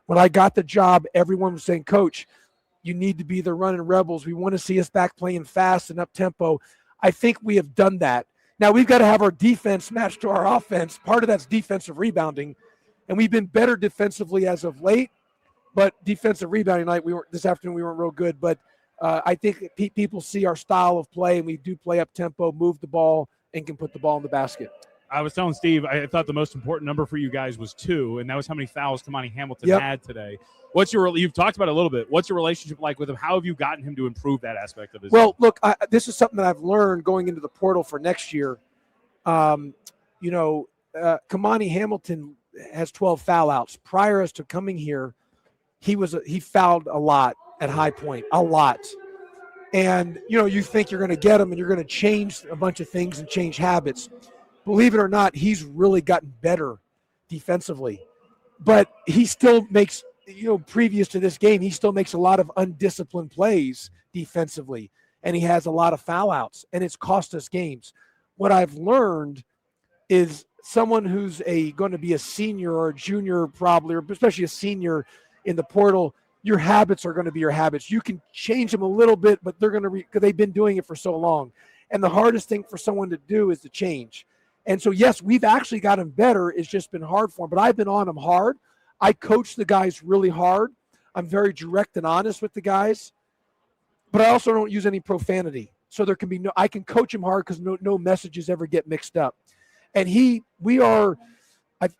When I got the job, everyone was saying, Coach, you need to be the running rebels. We want to see us back playing fast and up tempo. I think we have done that. Now we've got to have our defense matched to our offense. Part of that's defensive rebounding, and we've been better defensively as of late. But defensive rebounding night, this afternoon we weren't real good. But I think people see our style of play, and we do play up tempo, move the ball, and can put the ball in the basket. I was telling Steve, I thought the most important number for you guys was 2, and that was how many fouls Kamani Hamilton had today. You've talked about it a little bit. What's your relationship like with him? How have you gotten him to improve that aspect of his game? Look, this is something that I've learned going into the portal for next year. Kamani Hamilton has 12 foul outs. Prior to coming here, he fouled a lot at High Point, a lot. And, you think you're going to get him and you're going to change a bunch of things and change habits. Believe it or not, he's really gotten better defensively. But he still makes, previous to this game, he still makes a lot of undisciplined plays defensively. And he has a lot of foul outs, and it's cost us games. What I've learned is someone who's going to be a senior or a junior probably, or especially a senior in the portal, your habits are going to be your habits. You can change them a little bit, but they're going to because they've been doing it for so long. And the hardest thing for someone to do is to change. And so, yes, we've actually gotten better. It's just been hard for him. But I've been on him hard. I coach the guys really hard. I'm very direct and honest with the guys. But I also don't use any profanity. So there can be I can coach him hard because no messages ever get mixed up. And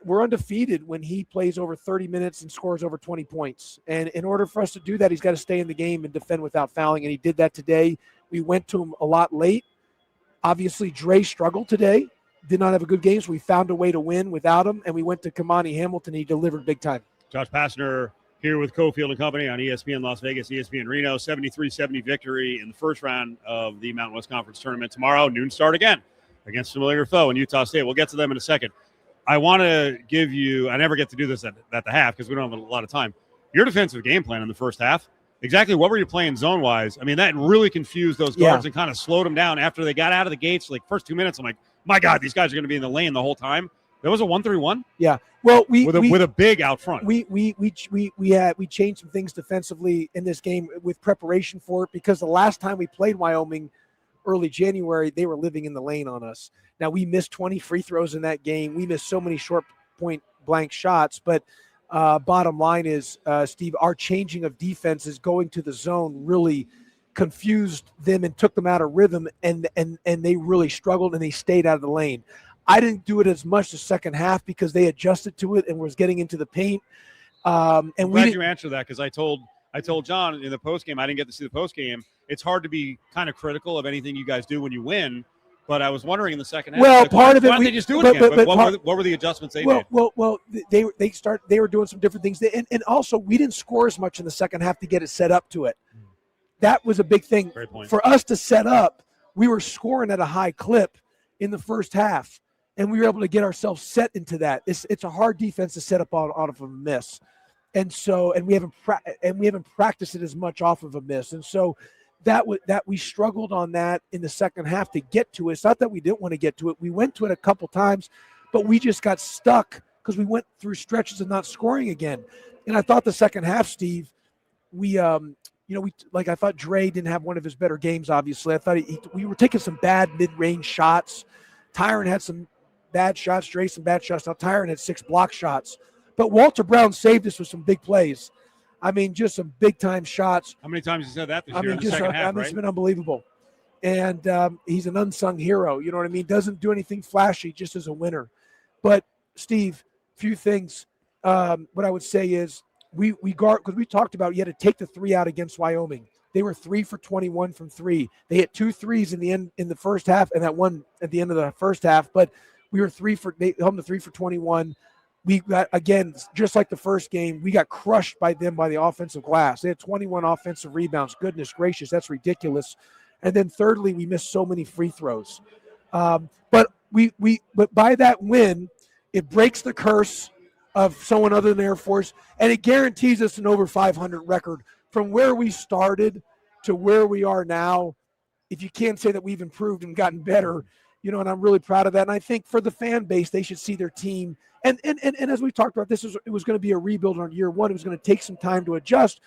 we're undefeated when he plays over 30 minutes and scores over 20 points. And in order for us to do that, he's got to stay in the game and defend without fouling. And he did that today. We went to him a lot late. Obviously, Dre struggled today. Did not have a good game, so we found a way to win without him, and we went to Kamani Hamilton. He delivered big time. Josh Pastner here with Cofield and Company on ESPN Las Vegas, ESPN Reno, 73-70 victory in the first round of the Mountain West Conference Tournament. Tomorrow, noon start again against a familiar foe in Utah State. We'll get to them in a second. I want to give you – I never get to do this at the half because we don't have a lot of time. Your defensive game plan in the first half, exactly what were you playing zone-wise? I mean, that really confused those guards and kind of slowed them down after they got out of the gates. Like, first 2 minutes, I'm like, my God, these guys are going to be in the lane the whole time. There was a 1-3-1. Yeah, well, with a big out front. We changed some things defensively in this game with preparation for it because the last time we played Wyoming, early January, they were living in the lane on us. Now we missed 20 free throws in that game. We missed so many short point blank shots, but bottom line is, Steve, our changing of defenses going to the zone really confused them and took them out of rhythm, and they really struggled and they stayed out of the lane. I didn't do it as much the second half because they adjusted to it and was getting into the paint. I'm glad you answered that because I told John in the postgame, I didn't get to see the postgame. It's hard to be kind of critical of anything you guys do when you win, but I was wondering in the second half. Well, part of it, why didn't they just do it again? What were the adjustments they made? Well, they were doing some different things, and also we didn't score as much in the second half to get it set up to it. That was a big thing for us to set up. We were scoring at a high clip in the first half, and we were able to get ourselves set into that. It's a hard defense to set up out of a miss, and we haven't practiced it as much off of a miss, and so that we struggled on that in the second half to get to it. It's not that we didn't want to get to it. We went to it a couple times, but we just got stuck because we went through stretches of not scoring again. And I thought the second half, Steve, I thought Dre didn't have one of his better games, obviously. I thought we were taking some bad mid-range shots. Tyron had some bad shots, Dre some bad shots. Now Tyron had 6 block shots. But Walter Brown saved us with some big plays. I mean, just some big-time shots. How many times you said that this year in the second half, right? It's been unbelievable. And he's an unsung hero, you know what I mean? Doesn't do anything flashy, just as a winner. But, Steve, few things. What I would say is, we guard, because we talked about you had to take the 3 out against Wyoming. They were 3 for 21 from 3. They hit 2 threes in the first half, and that one at the end of the first half. But we were 3 for 21. We got, again, just like the first game, we got crushed by them by the offensive glass. They had 21 offensive rebounds. Goodness gracious, that's ridiculous. And then thirdly, we missed so many free throws. But by that win, it breaks the curse of someone other than Air Force, and it guarantees us an over 500 record. From where we started to where we are now, if you can't say that we've improved and gotten better, and I'm really proud of that. And I think for the fan base, they should see their team. And as we talked about, it was going to be a rebuild on year one. It was going to take some time to adjust.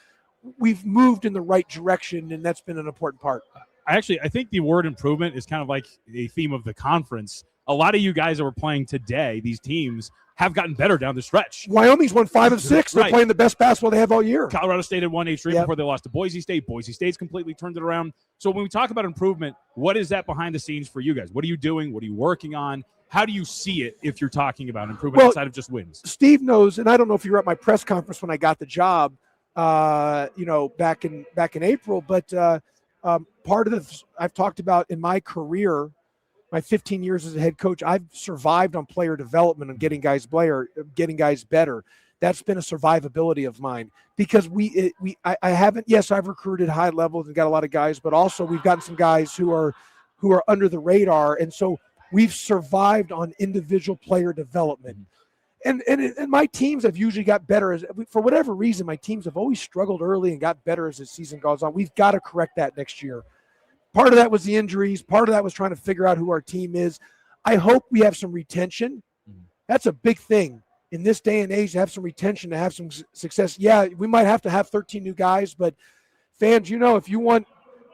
We've moved in the right direction, and that's been an important part. I think the word improvement is kind of like a theme of the conference. A lot of you guys that were playing today, these teams, have gotten better down the stretch. Wyoming's won 5 of 6. They're Right. playing the best basketball they have all year. Colorado State had won 8 straight before they lost to Boise State. Boise State's completely turned it around. So when we talk about improvement, what is that behind the scenes for you guys? What are you doing? What are you working on? How do you see it if you're talking about improvement outside of just wins? Steve knows, and I don't know if you were at my press conference when I got the job, back in April, but part of the I've talked about in my career, my 15 years as a head coach, I've survived on player development and getting guys better. That's been a survivability of mine because I haven't. Yes, I've recruited high levels and got a lot of guys, but also we've gotten some guys who are under the radar, and so we've survived on individual player development. And my teams have usually got better for whatever reason. My teams have always struggled early and got better as the season goes on. We've got to correct that next year. Part of that was the injuries. Part of that was trying to figure out who our team is. I hope we have some retention. That's a big thing in this day and age, to have some retention, to have some success. Yeah, we might have to have 13 new guys, but fans, if you want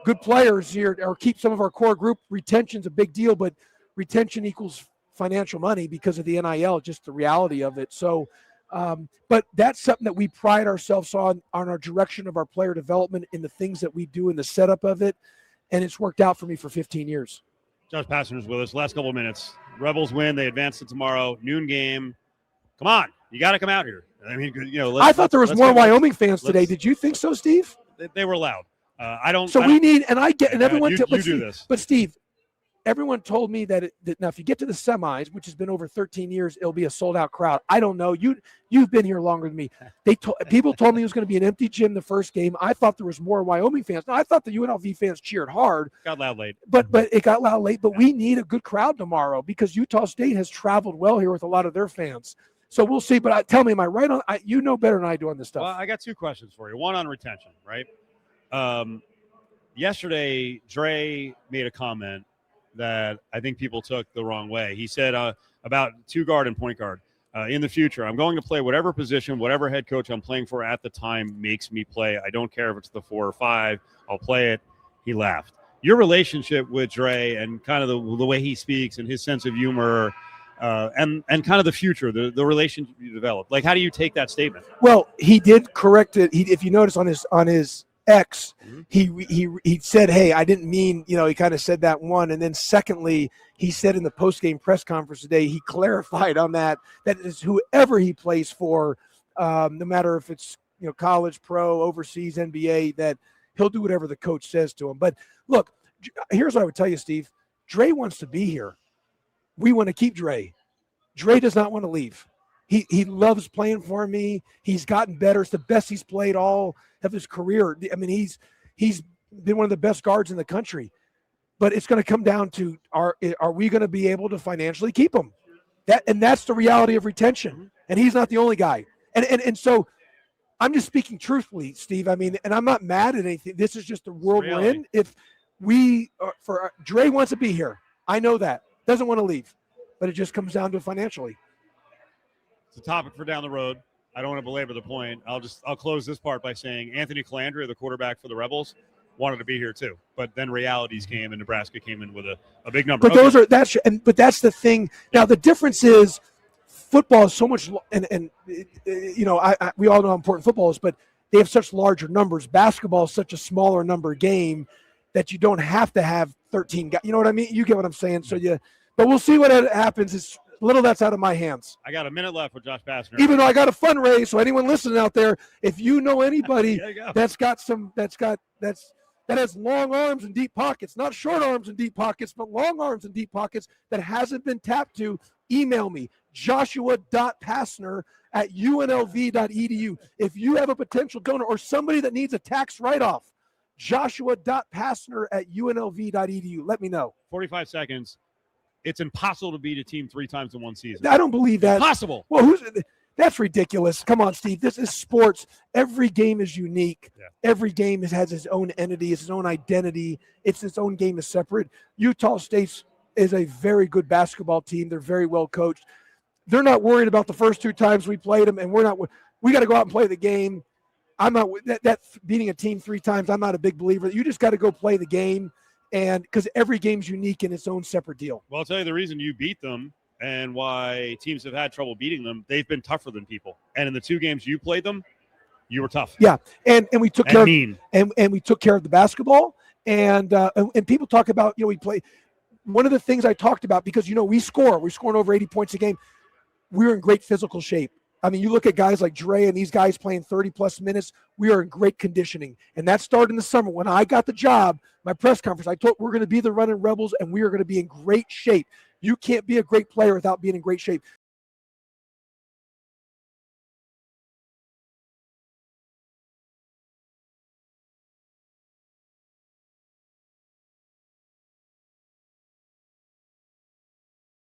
good players here or keep some of our core group, retention's a big deal, but retention equals financial money because of the NIL, just the reality of it. So, but that's something that we pride ourselves on our direction of our player development in the things that we do in the setup of it. And it's worked out for me for 15 years. Josh Pastner is with us. Last couple of minutes. Rebels win. They advance to tomorrow. Noon game. Come on. You got to come out here. I mean, I thought there was more Wyoming fans today. Did you think so, Steve? They were loud. I don't. So we need, and I get, and everyone. You do this. But Steve, everyone told me that now if you get to the semis, which has been over 13 years, it'll be a sold out crowd. I don't know. You've been here longer than me. People told me it was going to be an empty gym the first game. I thought there was more Wyoming fans. No, I thought the UNLV fans cheered hard. Got loud late. But it got loud late. But we need a good crowd tomorrow because Utah State has traveled well here with a lot of their fans. So we'll see. But tell me, am I right on? You know better than I do on this stuff. Well, I got 2 questions for you. One on retention, right? Yesterday, Dre made a comment that I think people took the wrong way. He said about 2 guard and point guard. In the future, I'm going to play whatever position, whatever head coach I'm playing for at the time makes me play. I don't care if it's the 4 or 5. I'll play it. He laughed. Your relationship with Dre and kind of the way he speaks and his sense of humor and kind of the future, the relationship you developed. Like, how do you take that statement? Well, he did correct it. If you notice on his X, he said, hey, I didn't mean, he kind of said that one. And then secondly, he said in the post-game press conference today, he clarified on that is whoever he plays for, no matter if it's, college, pro, overseas, NBA, that he'll do whatever the coach says to him. But look, here's what I would tell you, Steve. Dre wants to be here. We want to keep Dre. Dre does not want to leave. He loves playing for me. He's gotten better. It's the best he's played all of his career. I mean, he's been one of the best guards in the country. But it's going to come down to are we going to be able to financially keep him? That's the reality of retention. And he's not the only guy. And so I'm just speaking truthfully, Steve. I mean, and I'm not mad at anything. This is just the world we're in. If Dre wants to be here, I know that. Doesn't want to leave. But it just comes down to financially. It's a topic for down the road. I don't want to belabor the point. I'll close this part by saying Anthony Calandria, the quarterback for the Rebels, wanted to be here too. But then realities came and Nebraska came in with a big number. But but that's the thing. Now the difference is football is so much, and we all know how important football is, but they have such larger numbers. Basketball is such a smaller number game that you don't have to have 13 guys. You know what I mean? You get what I'm saying? But we'll see what happens. It's little that's out of my hands. I got a minute left with Josh Pastner. Even though I got a fundraise, so anyone listening out there, if you know anybody that has long arms and deep pockets, not short arms and deep pockets, but long arms and deep pockets that hasn't been tapped to, email me, joshua.pastner@unlv.edu. If you have a potential donor or somebody that needs a tax write-off, joshua.pastner@unlv.edu. Let me know. 45 seconds. It's impossible to beat a team 3 times in one season. I don't believe that. Impossible. Well, that's ridiculous. Come on, Steve. This is sports. Every game is unique. Yeah. Every game has its own entity, its own identity. Its own game is separate. Utah State's is a very good basketball team. They're very well coached. They're not worried about the first 2 times we played them, and we got to go out and play the game. I'm not that beating a team 3 times. I'm not a big believer. You just got to go play the game, and because every game's unique in its own separate deal. Well, I'll tell you the reason you beat them and why teams have had trouble beating them. They've been tougher than people, and in the 2 games you played them, you were tough. Yeah, and we took care mean. and we took care of the basketball, and people talk about we play. One of the things I talked about, because we're scoring over 80 points a game. We're in great physical shape. I mean, you look at guys like Dre and these guys playing 30-plus minutes. We are in great conditioning. And that started in the summer. When I got the job, my press conference, I told we're going to be the running Rebels, and we are going to be in great shape. You can't be a great player without being in great shape.